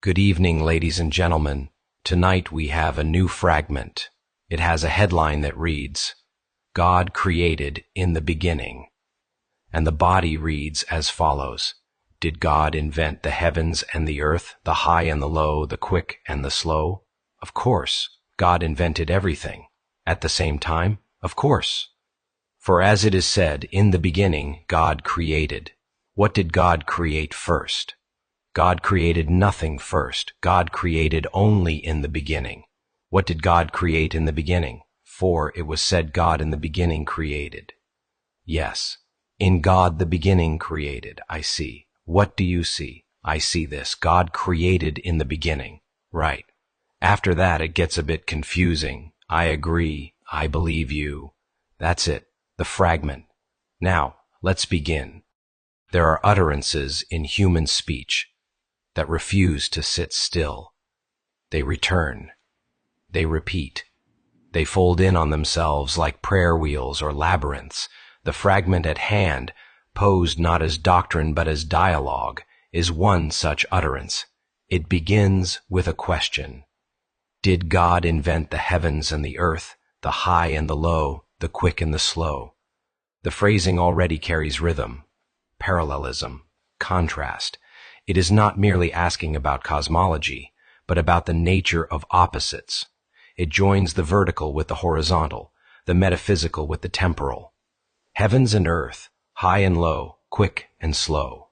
Good evening, ladies and gentlemen. Tonight we have a new fragment. It has a headline that reads, God created in the beginning. And the body reads as follows. Did God invent the heavens and the earth, the high and the low, the quick and the slow? Of course. God invented everything. At the same time? Of course. For as it is said, in the beginning, God created. What did God create first? God created nothing first. God created only in the beginning. What did God create in the beginning? For it was said God in the beginning created. Yes, in God the beginning created, I see. What do you see? I see this. God created in the beginning. Right. After that it gets a bit confusing. I agree. I believe you. That's it. The fragment. Now, let's begin. There are utterances in human speech that refuse to sit still. They return. They repeat. They fold in on themselves like prayer wheels or labyrinths. The fragment at hand, posed not as doctrine but as dialogue, is one such utterance. It begins with a question. Did God invent the heavens and the earth, the high and the low, the quick and the slow? The phrasing already carries rhythm, parallelism, contrast. It is not merely asking about cosmology, but about the nature of opposites. It joins the vertical with the horizontal, the metaphysical with the temporal. Heavens and earth, high and low, quick and slow.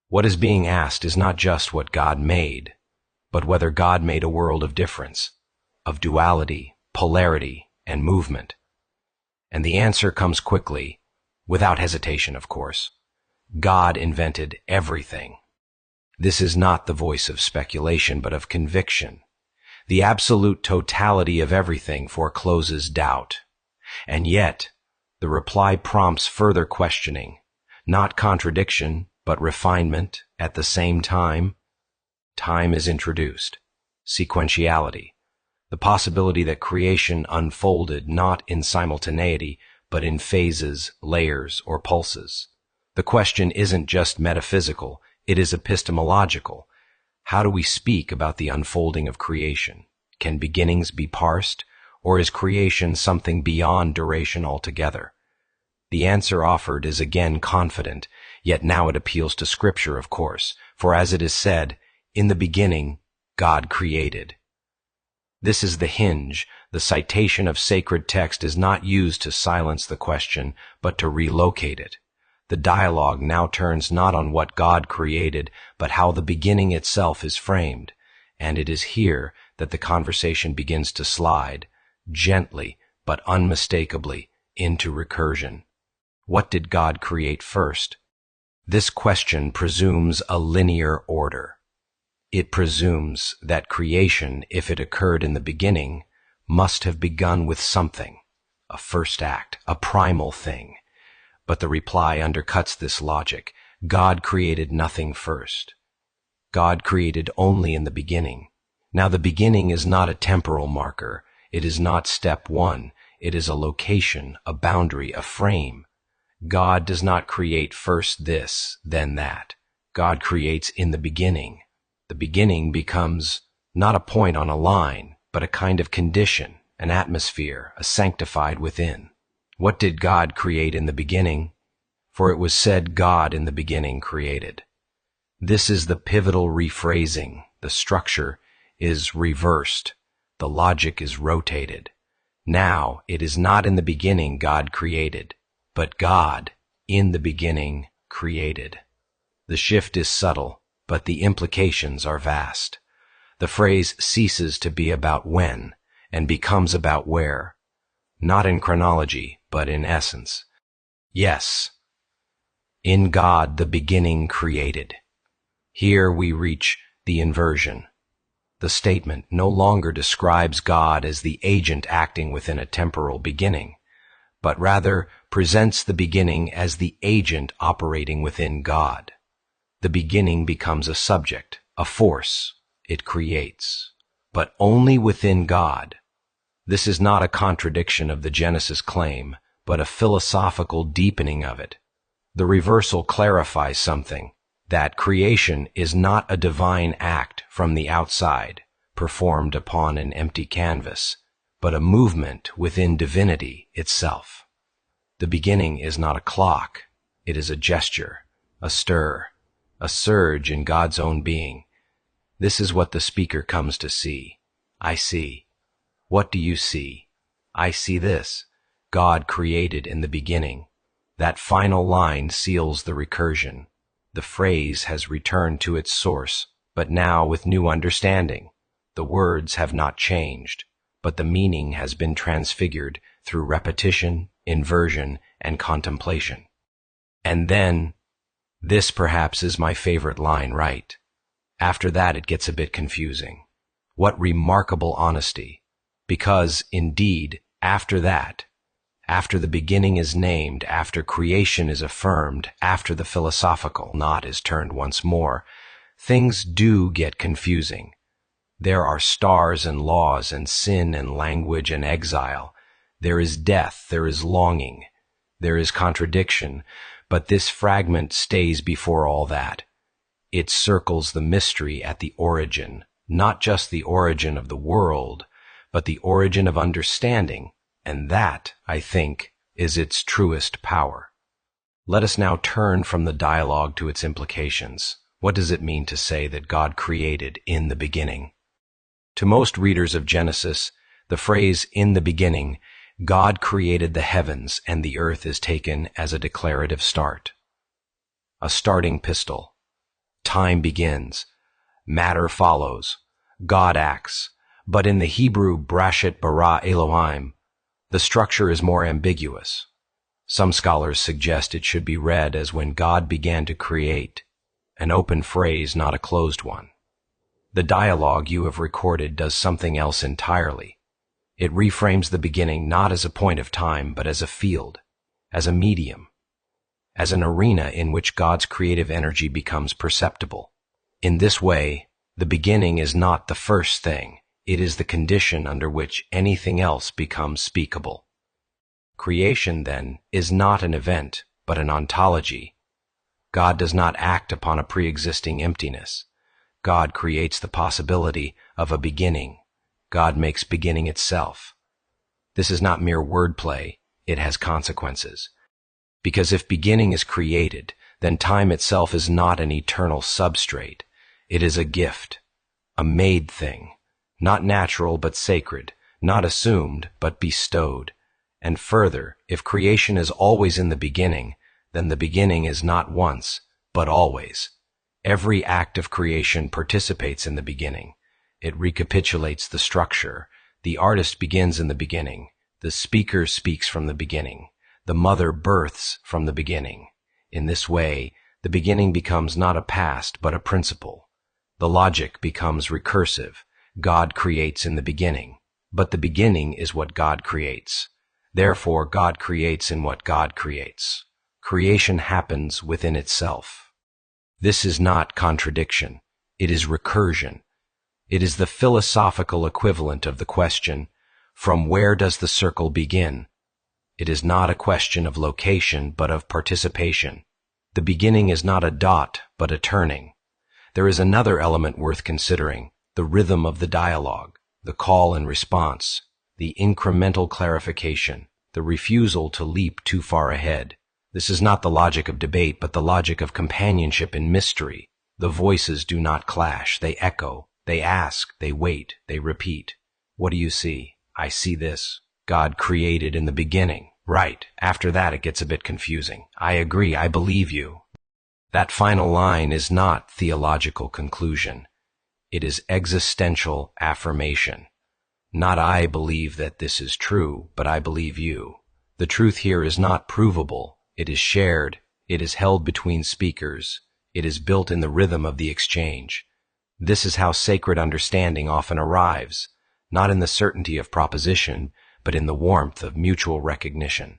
What is being asked is not just what God made, but whether God made a world of difference, of duality, polarity, and movement. And the answer comes quickly, without hesitation, of course. God invented everything. This is not the voice of speculation, but of conviction. The absolute totality of everything forecloses doubt. And yet, the reply prompts further questioning, not contradiction, but refinement at the same time. Time is introduced, sequentiality, the possibility that creation unfolded not in simultaneity, but in phases, layers, or pulses. The question isn't just metaphysical, it is epistemological. How do we speak about the unfolding of creation? Can beginnings be parsed, or is creation something beyond duration altogether? The answer offered is again confident, yet now it appeals to Scripture, of course, for as it is said, in the beginning, God created. This is the hinge. The citation of sacred text is not used to silence the question, but to relocate it. The dialogue now turns not on what God created, but how the beginning itself is framed, and it is here that the conversation begins to slide, gently but unmistakably, into recursion. What did God create first? This question presumes a linear order. It presumes that creation, if it occurred in the beginning, must have begun with something, a first act, a primal thing. But the reply undercuts this logic. God created nothing first. God created only in the beginning. Now the beginning is not a temporal marker. It is not step one. It is a location, a boundary, a frame. God does not create first this, then that. God creates in the beginning. The beginning becomes not a point on a line, but a kind of condition, an atmosphere, a sanctified within. What did God create in the beginning? For it was said God in the beginning created. This is the pivotal rephrasing. The structure is reversed. The logic is rotated. Now it is not in the beginning God created, but God in the beginning created. The shift is subtle, but the implications are vast. The phrase ceases to be about when and becomes about where. Not in chronology, but in essence. Yes, in God the beginning created. Here we reach the inversion. The statement no longer describes God as the agent acting within a temporal beginning, but rather presents the beginning as the agent operating within God. The beginning becomes a subject, a force. It creates, but only within God. This is not a contradiction of the Genesis claim, but a philosophical deepening of it. The reversal clarifies something, that creation is not a divine act from the outside, performed upon an empty canvas, but a movement within divinity itself. The beginning is not a clock, it is a gesture, a stir, a surge in God's own being. This is what the speaker comes to see. I see. What do you see? I see this. God created in the beginning. That final line seals the recursion. The phrase has returned to its source, but now with new understanding. The words have not changed, but the meaning has been transfigured through repetition, inversion, and contemplation. And then, this perhaps is my favorite line, right? After that it gets a bit confusing. What remarkable honesty! Because, indeed, after that, after the beginning is named, after creation is affirmed, after the philosophical knot is turned once more, things do get confusing. There are stars and laws and sin and language and exile. There is death, there is longing, there is contradiction, but this fragment stays before all that. It circles the mystery at the origin, not just the origin of the world, but the origin of understanding, and that, I think, is its truest power. Let us now turn from the dialogue to its implications. What does it mean to say that God created in the beginning? To most readers of Genesis, the phrase "in the beginning," God created the heavens and the earth is taken as a declarative start. A starting pistol. Time begins. Matter follows. God acts. But in the Hebrew Brashit bara Elohim, the structure is more ambiguous. Some scholars suggest it should be read as when God began to create, an open phrase, not a closed one. The dialogue you have recorded does something else entirely. It reframes the beginning not as a point of time, but as a field, as a medium, as an arena in which God's creative energy becomes perceptible. In this way, the beginning is not the first thing, it is the condition under which anything else becomes speakable. Creation, then, is not an event, but an ontology. God does not act upon a pre-existing emptiness. God creates the possibility of a beginning. God makes beginning itself. This is not mere wordplay, it has consequences. Because if beginning is created, then time itself is not an eternal substrate. It is a gift, a made thing, not natural but sacred, not assumed but bestowed. And further, if creation is always in the beginning, then the beginning is not once, but always. Every act of creation participates in the beginning. It recapitulates the structure. The artist begins in the beginning. The speaker speaks from the beginning. The mother births from the beginning. In this way, the beginning becomes not a past, but a principle. The logic becomes recursive. God creates in the beginning. But the beginning is what God creates. Therefore, God creates in what God creates. Creation happens within itself. This is not contradiction. It is recursion. It is the philosophical equivalent of the question, from where does the circle begin? It is not a question of location, but of participation. The beginning is not a dot, but a turning. There is another element worth considering, the rhythm of the dialogue, the call and response, the incremental clarification, the refusal to leap too far ahead. This is not the logic of debate, but the logic of companionship in mystery. The voices do not clash, they echo, they ask, they wait, they repeat. What do you see? I see this. God created in the beginning. Right. After that it gets a bit confusing. I agree, I believe you. That final line is not theological conclusion. It is existential affirmation. Not I believe that this is true, but I believe you. The truth here is not provable. It is shared. It is held between speakers. It is built in the rhythm of the exchange. This is how sacred understanding often arrives, not in the certainty of proposition, but in the warmth of mutual recognition.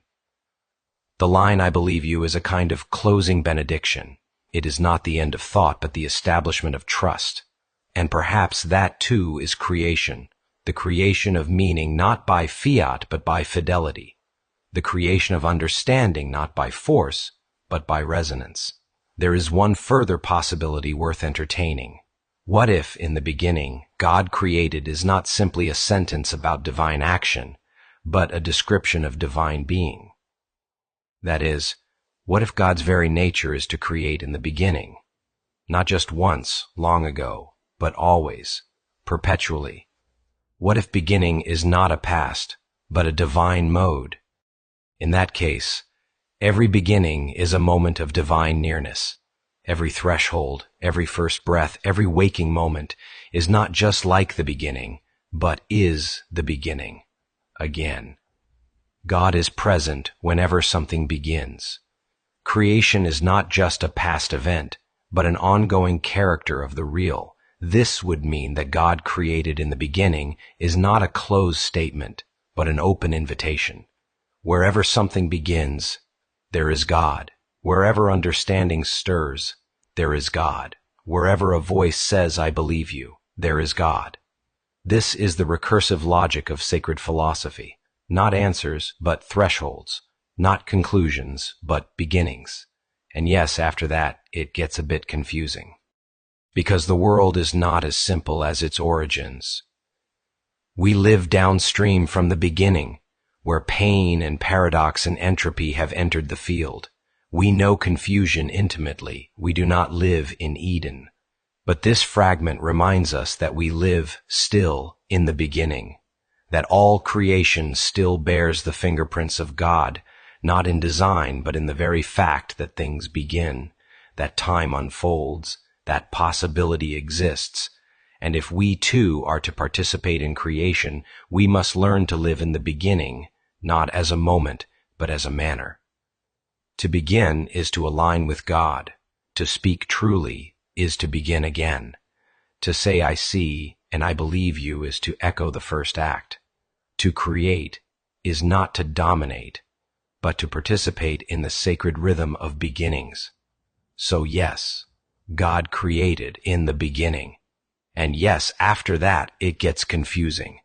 The line, I believe you, is a kind of closing benediction. It is not the end of thought, but the establishment of trust. And perhaps that too is creation, the creation of meaning not by fiat, but by fidelity, the creation of understanding not by force, but by resonance. There is one further possibility worth entertaining. What if, in the beginning, God created is not simply a sentence about divine action, but a description of divine being? That is, what if God's very nature is to create in the beginning? Not just once, long ago, but always, perpetually. What if beginning is not a past, but a divine mode? In that case, every beginning is a moment of divine nearness. Every threshold, every first breath, every waking moment is not just like the beginning, but is the beginning. Again. God is present whenever something begins. Creation is not just a past event, but an ongoing character of the real. This would mean that God created in the beginning is not a closed statement, but an open invitation. Wherever something begins, there is God. Wherever understanding stirs, there is God. Wherever a voice says, "I believe you," there is God. This is the recursive logic of sacred philosophy. Not answers, but thresholds. Not conclusions, but beginnings. And yes, after that, it gets a bit confusing. Because the world is not as simple as its origins. We live downstream from the beginning, where pain and paradox and entropy have entered the field. We know confusion intimately. We do not live in Eden. But this fragment reminds us that we live still in the beginning, that all creation still bears the fingerprints of God, not in design, but in the very fact that things begin, that time unfolds, that possibility exists. And if we too are to participate in creation, we must learn to live in the beginning, not as a moment, but as a manner. To begin is to align with God. To speak truly is to begin again. To say "I see" and "I believe you" is to echo the first act. To create is not to dominate, but to participate in the sacred rhythm of beginnings. So yes, God created in the beginning. And yes, after that, it gets confusing.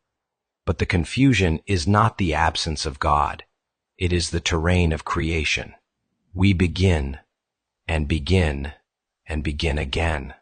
But the confusion is not the absence of God. It is the terrain of creation. We begin, and begin, and begin again.